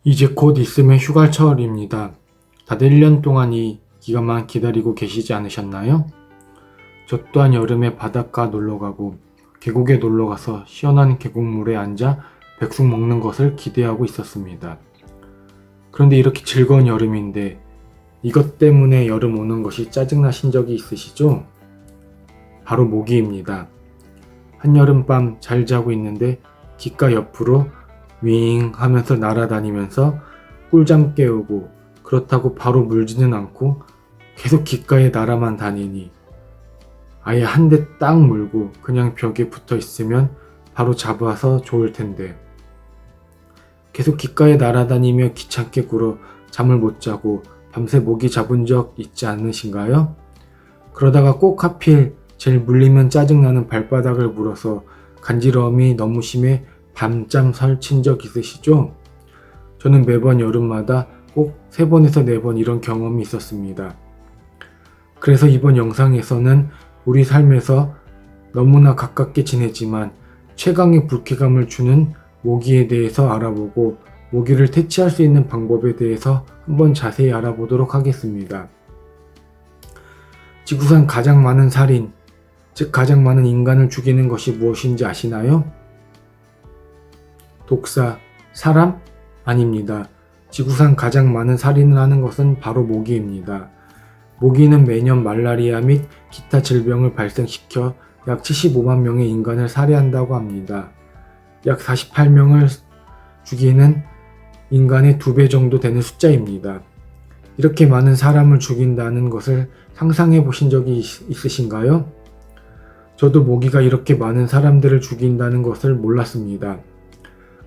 이제 곧 있으면 휴가철입니다. 다들 1년 동안 이 기간만 기다리고 계시지 않으셨나요? 저 또한 여름에 바닷가 놀러가고 계곡에 놀러가서 시원한 계곡물에 앉아 백숙 먹는 것을 기대하고 있었습니다. 그런데 이렇게 즐거운 여름인데 이것 때문에 여름 오는 것이 짜증나신 적이 있으시죠? 바로 모기입니다. 한여름밤 잘 자고 있는데 귓가 옆으로 윙 하면서 날아다니면서 꿀잠 깨우고 그렇다고 바로 물지는 않고 계속 귓가에 날아만 다니니 아예 한 대 딱 물고 그냥 벽에 붙어 있으면 바로 잡아서 좋을 텐데 계속 귓가에 날아다니며 귀찮게 굴어 잠을 못 자고 밤새 모기 잡은 적 있지 않으신가요? 그러다가 꼭 하필 제일 물리면 짜증나는 발바닥을 물어서 간지러움이 너무 심해 밤잠 설친 적 있으시죠? 저는 매번 여름마다 꼭 3번에서 4번 이런 경험이 있었습니다. 그래서 이번 영상에서는 우리 삶에서 너무나 가깝게 지내지만 최강의 불쾌감을 주는 모기에 대해서 알아보고 모기를 퇴치할 수 있는 방법에 대해서 한번 자세히 알아보도록 하겠습니다. 지구상 가장 많은 살인, 즉 가장 많은 인간을 죽이는 것이 무엇인지 아시나요? 독사, 사람? 아닙니다. 지구상 가장 많은 살인을 하는 것은 바로 모기입니다. 모기는 매년 말라리아 및 기타 질병을 발생시켜 약 75만 명의 인간을 살해한다고 합니다. 약 48명을 죽이는 인간의 2배 정도 되는 숫자입니다. 이렇게 많은 사람을 죽인다는 것을 상상해 보신 적이 있으신가요? 저도 모기가 이렇게 많은 사람들을 죽인다는 것을 몰랐습니다.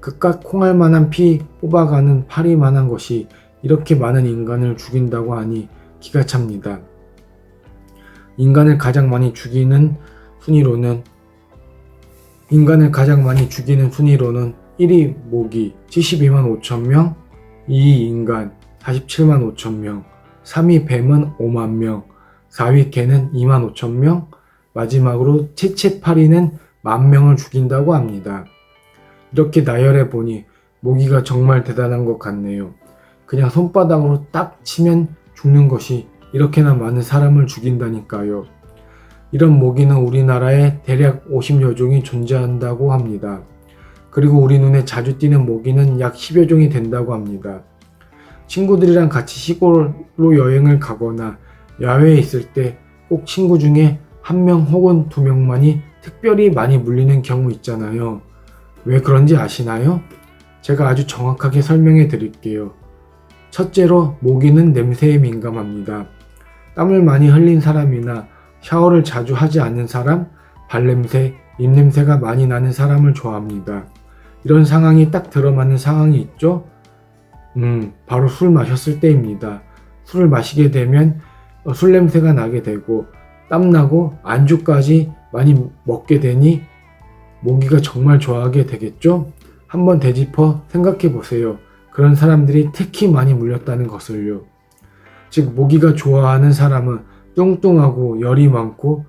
그깟 콩알만한 피 뽑아가는 파리만한 것이 이렇게 많은 인간을 죽인다고 하니 기가 찹니다. 인간을 가장 많이 죽이는 순위로는 1위 모기 72만 5천 명, 2위 인간 47만 5천 명, 3위 뱀은 5만 명, 4위 개는 2만 5천 명, 마지막으로 채채파리는 10,000명을 죽인다고 합니다. 이렇게 나열해 보니 모기가 정말 대단한 것 같네요. 그냥 손바닥으로 딱 치면 죽는 것이 이렇게나 많은 사람을 죽인다니까요. 이런 모기는 우리나라에 대략 50여 종이 존재한다고 합니다. 그리고 우리 눈에 자주 띄는 모기는 약 10여 종이 된다고 합니다. 친구들이랑 같이 시골로 여행을 가거나 야외에 있을 때 꼭 친구 중에 1명 혹은 2명만이 특별히 많이 물리는 경우 있잖아요. 왜 그런지 아시나요? 제가 아주 정확하게 설명해 드릴게요. 첫째로 모기는 냄새에 민감합니다. 땀을 많이 흘린 사람이나 샤워를 자주 하지 않는 사람, 발냄새, 입냄새가 많이 나는 사람을 좋아합니다. 이런 상황이 딱 들어맞는 상황이 있죠? 바로 술 마셨을 때입니다. 술을 마시게 되면 술 냄새가 나게 되고 땀나고 안주까지 많이 먹게 되니 모기가 정말 좋아하게 되겠죠? 한번 되짚어 생각해 보세요. 그런 사람들이 특히 많이 물렸다는 것을요. 즉 모기가 좋아하는 사람은 뚱뚱하고 열이 많고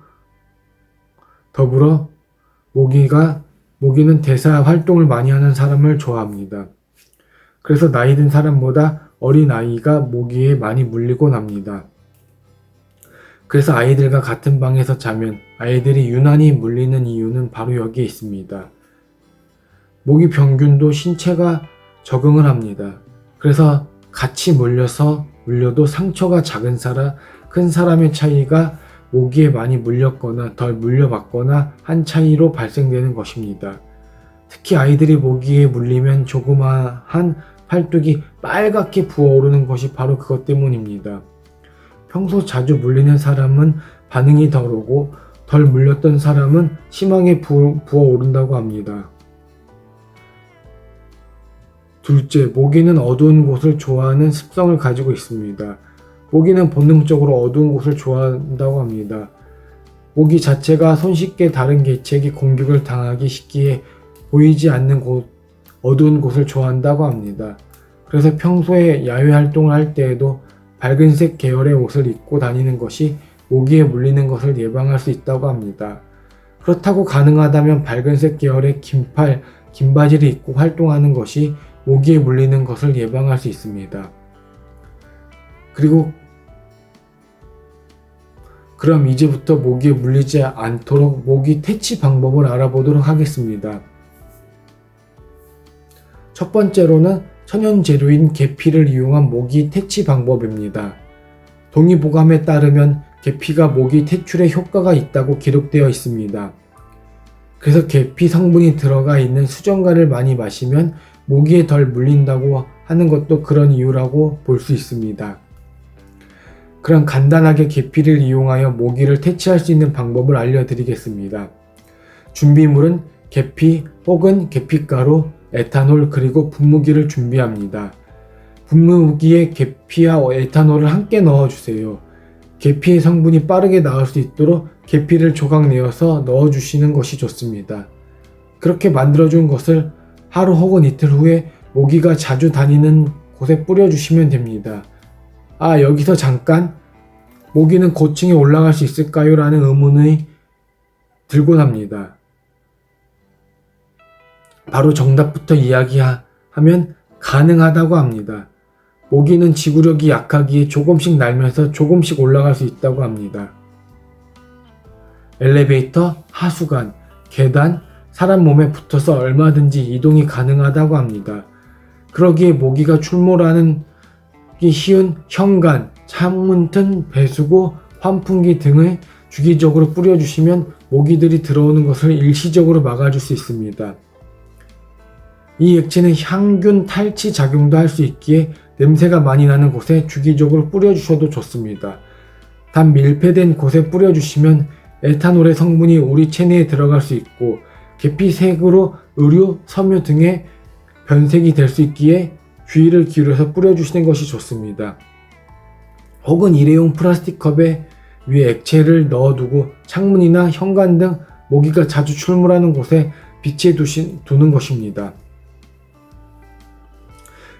더불어 모기는 대사 활동을 많이 하는 사람을 좋아합니다. 그래서 나이 든 사람보다 어린 아이가 모기에 많이 물리곤 합니다. 그래서 아이들과 같은 방에서 자면 아이들이 유난히 물리는 이유는 바로 여기에 있습니다. 모기 병균도 신체가 적응을 합니다. 그래서 같이 물려도 상처가 작은 사람, 큰 사람의 차이가 모기에 많이 물렸거나 덜 물려받거나 한 차이로 발생되는 것입니다. 특히 아이들이 모기에 물리면 조그마한 팔뚝이 빨갛게 부어오르는 것이 바로 그것 때문입니다. 평소 자주 물리는 사람은 반응이 덜 오고 덜 물렸던 사람은 심하게 부어오른다고 합니다. 둘째, 모기는 어두운 곳을 좋아하는 습성을 가지고 있습니다. 모기는 본능적으로 어두운 곳을 좋아한다고 합니다. 모기 자체가 손쉽게 다른 개체에게 공격을 당하기 쉽기에 보이지 않는 어두운 곳을 좋아한다고 합니다. 그래서 평소에 야외 활동을 할 때에도 밝은색 계열의 옷을 입고 다니는 것이 모기에 물리는 것을 예방할 수 있다고 합니다. 그렇다고 가능하다면 밝은색 계열의 긴 바지를 입고 활동하는 것이 모기에 물리는 것을 예방할 수 있습니다. 그럼 이제부터 모기에 물리지 않도록 모기 퇴치 방법을 알아보도록 하겠습니다. 첫 번째로는 천연 재료인 계피를 이용한 모기 퇴치 방법입니다. 동의보감에 따르면 계피가 모기 퇴출에 효과가 있다고 기록되어 있습니다. 그래서 계피 성분이 들어가 있는 수정과를 많이 마시면 모기에 덜 물린다고 하는 것도 그런 이유라고 볼 수 있습니다. 그럼 간단하게 계피를 이용하여 모기를 퇴치할 수 있는 방법을 알려드리겠습니다. 준비물은 계피 혹은 계피가루, 에탄올 그리고 분무기를 준비합니다. 분무기에 계피와 에탄올을 함께 넣어주세요. 계피의 성분이 빠르게 나올 수 있도록 계피를 조각 내어서 넣어주시는 것이 좋습니다. 그렇게 만들어준 것을 하루 혹은 이틀 후에 모기가 자주 다니는 곳에 뿌려주시면 됩니다. 여기서 잠깐 모기는 고층에 올라갈 수 있을까요? 라는 의문이 들곤 합니다. 바로 정답부터 이야기하면 가능하다고 합니다. 모기는 지구력이 약하기에 조금씩 날면서 조금씩 올라갈 수 있다고 합니다. 엘리베이터, 하수관, 계단, 사람 몸에 붙어서 얼마든지 이동이 가능하다고 합니다. 그러기에 모기가 출몰하기 쉬운 현관, 창문틈, 배수구, 환풍기 등을 주기적으로 뿌려주시면 모기들이 들어오는 것을 일시적으로 막아줄 수 있습니다. 이 액체는 향균 탈취 작용도 할 수 있기에 냄새가 많이 나는 곳에 주기적으로 뿌려주셔도 좋습니다. 단 밀폐된 곳에 뿌려주시면 에탄올의 성분이 우리 체내에 들어갈 수 있고 계피색으로 의류, 섬유 등의 변색이 될 수 있기에 주의를 기울여서 뿌려주시는 것이 좋습니다. 혹은 일회용 플라스틱 컵에 위에 액체를 넣어두고 창문이나 현관 등 모기가 자주 출몰하는 곳에 비치해 두는 것입니다.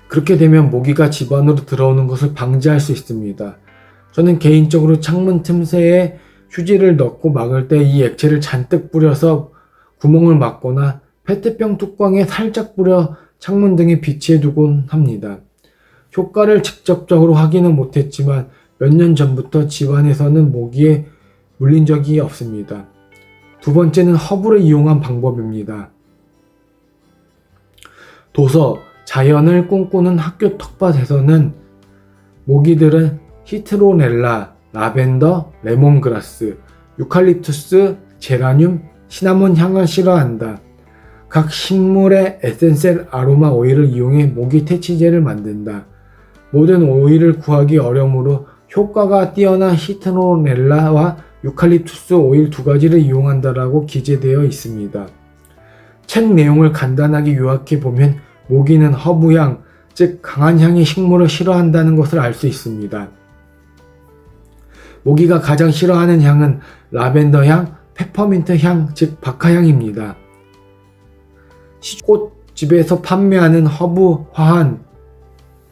그렇게 되면 모기가 집 안으로 들어오는 것을 방지할 수 있습니다. 저는 개인적으로 창문 틈새에 휴지를 넣고 막을 때 이 액체를 잔뜩 뿌려서 구멍을 막거나 페트병 뚜껑에 살짝 뿌려 창문 등에 비치해 두곤 합니다. 효과를 직접적으로 확인은 못했지만 몇 년 전부터 집안에서는 모기에 물린 적이 없습니다. 두 번째는 허브를 이용한 방법입니다. 도서, 자연을 꿈꾸는 학교 텃밭에서는 모기들은 시트로넬라, 라벤더, 레몬그라스, 유칼립투스, 제라늄, 시나몬 향을 싫어한다. 각 식물의 에센셜 아로마 오일을 이용해 모기 퇴치제를 만든다. 모든 오일을 구하기 어려우므로 효과가 뛰어난 시트로넬라와 유칼립투스 오일 두 가지를 이용한다라고 기재되어 있습니다. 책 내용을 간단하게 요약해 보면 모기는 허브향, 즉 강한 향의 식물을 싫어한다는 것을 알 수 있습니다. 모기가 가장 싫어하는 향은 라벤더 향, 페퍼민트 향, 즉 박하향입니다. 꽃집에서 판매하는 허브 화한,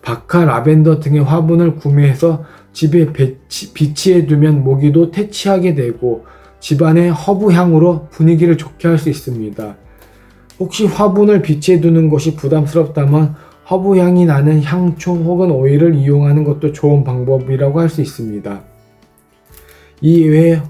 박하, 라벤더 등의 화분을 구매해서 집에 비치해 두면 모기도 퇴치하게 되고 집안의 허브 향으로 분위기를 좋게 할 수 있습니다. 혹시 화분을 비치해 두는 것이 부담스럽다면 허브 향이 나는 향초 혹은 오일을 이용하는 것도 좋은 방법이라고 할 수 있습니다. 이외에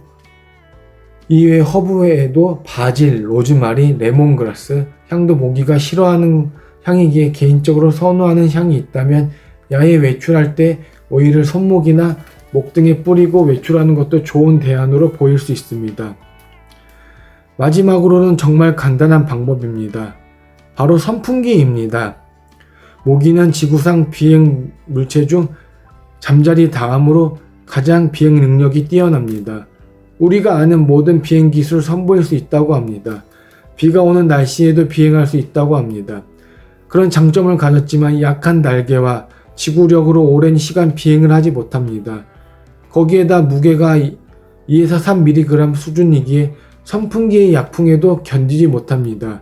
허브 외에도 바질, 로즈마리, 레몬그라스 향도 모기가 싫어하는 향이기에 개인적으로 선호하는 향이 있다면 야외 외출할 때 오일을 손목이나 목 등에 뿌리고 외출하는 것도 좋은 대안으로 보일 수 있습니다. 마지막으로는 정말 간단한 방법입니다. 바로 선풍기입니다. 모기는 지구상 비행 물체 중 잠자리 다음으로 가장 비행 능력이 뛰어납니다. 우리가 아는 모든 비행 기술을 선보일 수 있다고 합니다. 비가 오는 날씨에도 비행할 수 있다고 합니다. 그런 장점을 가졌지만 약한 날개와 지구력으로 오랜 시간 비행을 하지 못합니다. 거기에다 무게가 2에서 3mg 수준이기에 선풍기의 약풍에도 견디지 못합니다.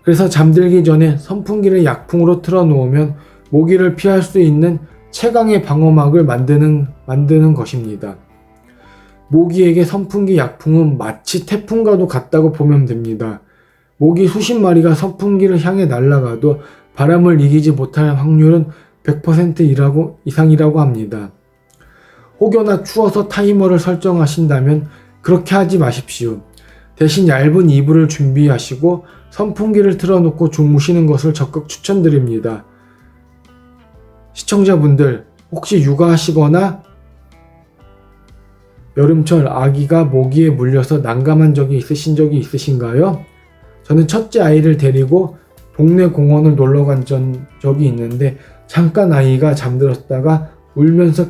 그래서 잠들기 전에 선풍기를 약풍으로 틀어놓으면 모기를 피할 수 있는 최강의 방어막을 만드는 것입니다. 모기에게 선풍기 약풍은 마치 태풍과도 같다고 보면 됩니다. 모기 수십 마리가 선풍기를 향해 날아가도 바람을 이기지 못할 확률은 100% 이상이라고 합니다. 혹여나 추워서 타이머를 설정하신다면 그렇게 하지 마십시오. 대신 얇은 이불을 준비하시고 선풍기를 틀어놓고 주무시는 것을 적극 추천드립니다. 시청자분들, 혹시 육아하시거나 여름철 아기가 모기에 물려서 난감한 적이 있으신가요? 저는 첫째 아이를 데리고 동네 공원을 놀러 간 적이 있는데 잠깐 아이가 잠들었다가 울면서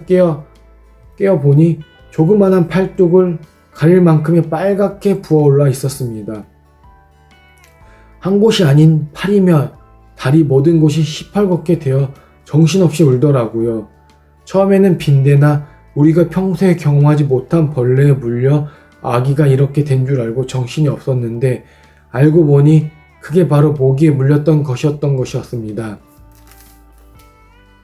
깨어보니 조그만한 팔뚝을 가릴 만큼의 빨갛게 부어올라 있었습니다. 한 곳이 아닌 팔이며 다리 모든 곳이 시뻘겋게 되어 정신없이 울더라고요. 처음에는 빈대나 우리가 평소에 경험하지 못한 벌레에 물려 아기가 이렇게 된 줄 알고 정신이 없었는데 알고 보니 그게 바로 모기에 물렸던 것이었습니다.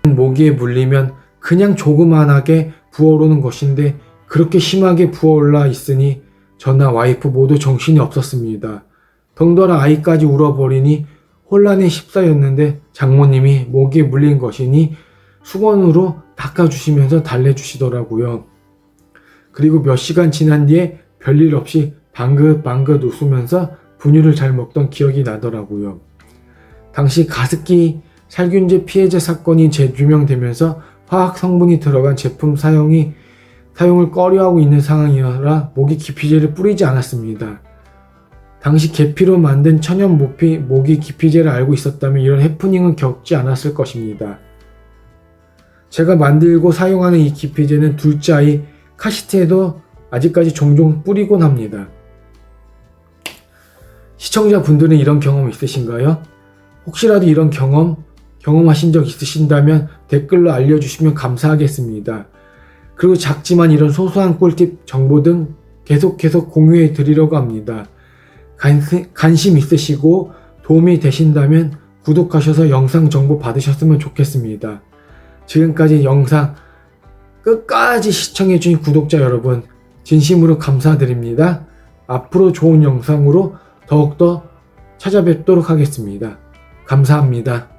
모기에 물리면 그냥 조그만하게 부어오르는 것인데 그렇게 심하게 부어올라 있으니 저나 와이프 모두 정신이 없었습니다. 덩달아 아이까지 울어버리니 혼란에 휩싸였는데 장모님이 모기에 물린 것이니 수건으로 닦아주시면서 달래주시더라고요. 그리고 몇 시간 지난 뒤에 별일 없이 방긋방긋 웃으면서 분유를 잘 먹던 기억이 나더라고요. 당시 가습기 살균제 피해자 사건이 재규명되면서 화학 성분이 들어간 제품 사용을 꺼려하고 있는 상황이라 모기 기피제를 뿌리지 않았습니다. 당시 계피로 만든 천연 모기 기피제를 알고 있었다면 이런 해프닝은 겪지 않았을 것입니다. 제가 만들고 사용하는 이 기피제는 둘째 아이 카시트에도 아직까지 종종 뿌리곤 합니다. 시청자분들은 이런 경험 있으신가요? 혹시라도 이런 경험하신 적 있으신다면 댓글로 알려주시면 감사하겠습니다. 그리고 작지만 이런 소소한 꿀팁 정보 등 계속 공유해 드리려고 합니다. 관심 있으시고 도움이 되신다면 구독하셔서 영상 정보 받으셨으면 좋겠습니다. 지금까지 영상 끝까지 시청해주신 구독자 여러분 진심으로 감사드립니다. 앞으로 좋은 영상으로 더욱더 찾아뵙도록 하겠습니다. 감사합니다.